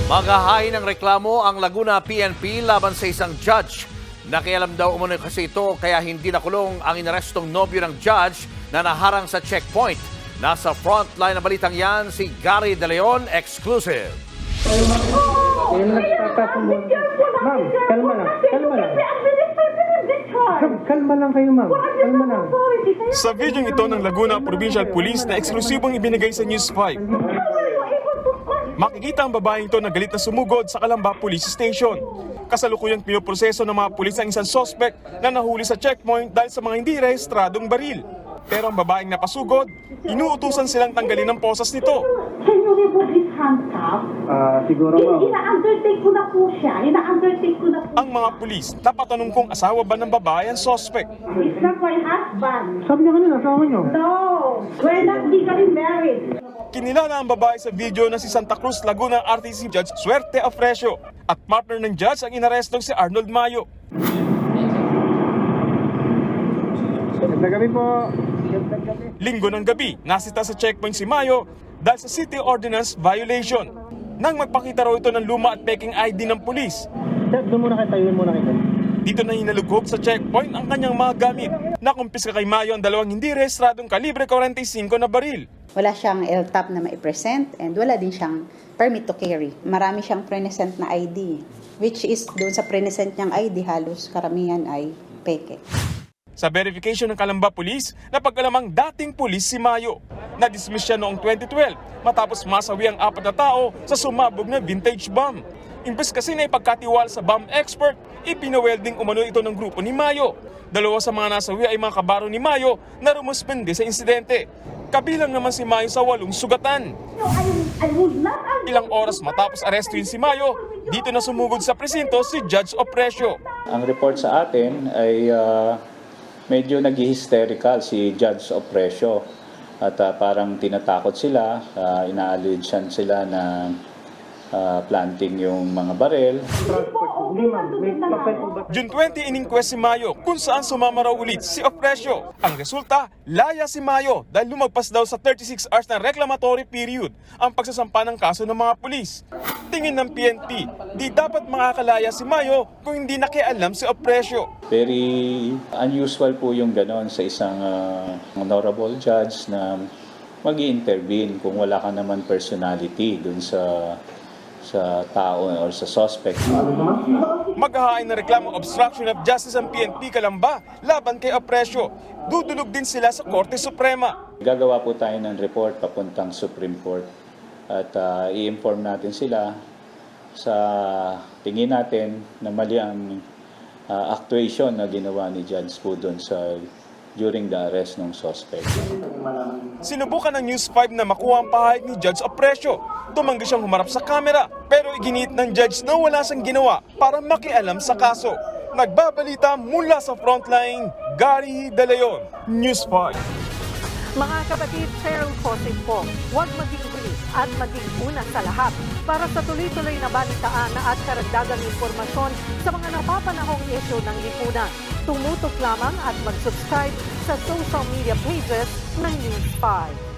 Maghahain ng reklamo ang Laguna PNP laban sa isang judge. Nakialam daw umano kasi ito kaya hindi nakulong ang inarestong nobyo ng judge na naharang sa checkpoint. Nasa frontline na balitang yan si Gary De Leon, exclusive. Ma'am, kalma lang. Kalma lang kayo, ma'am. Kalma lang. Sa video ito ng Laguna Provincial Police na eksklusibong ibinigay sa News 5. Makikita ang babaeng ito na galit na sumugod sa Calamba Police Station. Kasalukuyang pinoproseso ng mga pulis ang isang suspect na nahuli sa checkpoint dahil sa mga hindi rehistradong baril. Pero ang babaeng napasugod, inuutusan silang tanggalin ang posas nito. Can you remove his handcuff? Siguro, ma'am. Ina-undertake ko na po siya. Ang mga pulis, napatanong kung asawa ba ng babae ang suspect. He's not my husband. Sabi niya kanina, asawa niyo. No, we're not legally married. Kinilala ang babae sa video na si Santa Cruz Laguna RTC Judge Suerte Afresio at partner ng judge ang inarestong si Arnold Mayo. Ganda gabi po. Linggo ng gabi, nasita sa checkpoint si Mayo dahil sa city ordinance violation. Nang magpakita raw ito ng luma at peking ID ng pulis. Sir, doon muna kayo, tayo muna kayo. Dito na hinalugog sa checkpoint ang kanyang mga gamit. Nakumpiska kay Mayo ang dalawang hindi rehistradong kalibre 45 na baril. Wala siyang LTAP na ma-present and wala din siyang permit to carry. Marami siyang present na ID, which is doon sa present niyang ID halos karamihan ay peke. Sa verification ng Calamba Police, napag-alamang dating pulis si Mayo. Na-dismiss siya noong 2012 matapos masawi ang 4 na tao sa sumabog na vintage bomb. Imbes kasi na ipagkatiwala sa bomb expert, ipinawelding umano ito ng grupo ni Mayo. Dalawa sa mga nasawi ay mga kabaro ni Mayo na rumuspende sa insidente. Kabilang naman si Mayo sa 8 sugatan. No, I would not. Ilang oras matapos arestuin si Mayo, dito na sumugod sa presinto si Judge Opresio. Ang report sa atin ay medyo nag-hysterical si Judge Opresio at parang tinatakot sila, ina-allegean sila na planting yung mga barel. Hindi, ma'am. May papel po ba? June 20 ininquest si Mayo kung saan sumama raw ulit si Opresio. Ang resulta, laya si Mayo dahil lumagpas daw sa 36 hours na reclamatory period ang pagsasampa ng kaso ng mga pulis. Tingin ng PNP, di dapat makakalaya si Mayo kung hindi nakialam si Opresio. Very unusual po yung ganon sa isang honorable judge na mag-i-intervene kung wala ka naman personality dun sa tao or sa suspect. Maghahain na reklamo obstruction of justice ang PNP Calamba laban kay Opresio. Dudulog din sila sa Korte Suprema. Gagawa po tayo ng report papuntang Supreme Court at i-inform natin sila sa tingin natin na mali ang actuation na ginawa ni Judge po doon during the arrest ng suspect. Sinubukan ng News 5 na makuha ang pahayag ni Judge Opresio. Tumanggi siyang humarap sa kamera pero iginit ng judge na wala siyang ginawa para makialam sa kaso. Nagbabalita mula sa frontline, Gary De Leon, News 5. Mga kapatid, Cheryl Cosing po, huwag maging bilis at maging una sa lahat para sa tuloy-tuloy na balitaan at karagdagang impormasyon sa mga napapanahong isyu ng lipunan. Tumutok lamang at mag-subscribe sa social media pages ng News 5.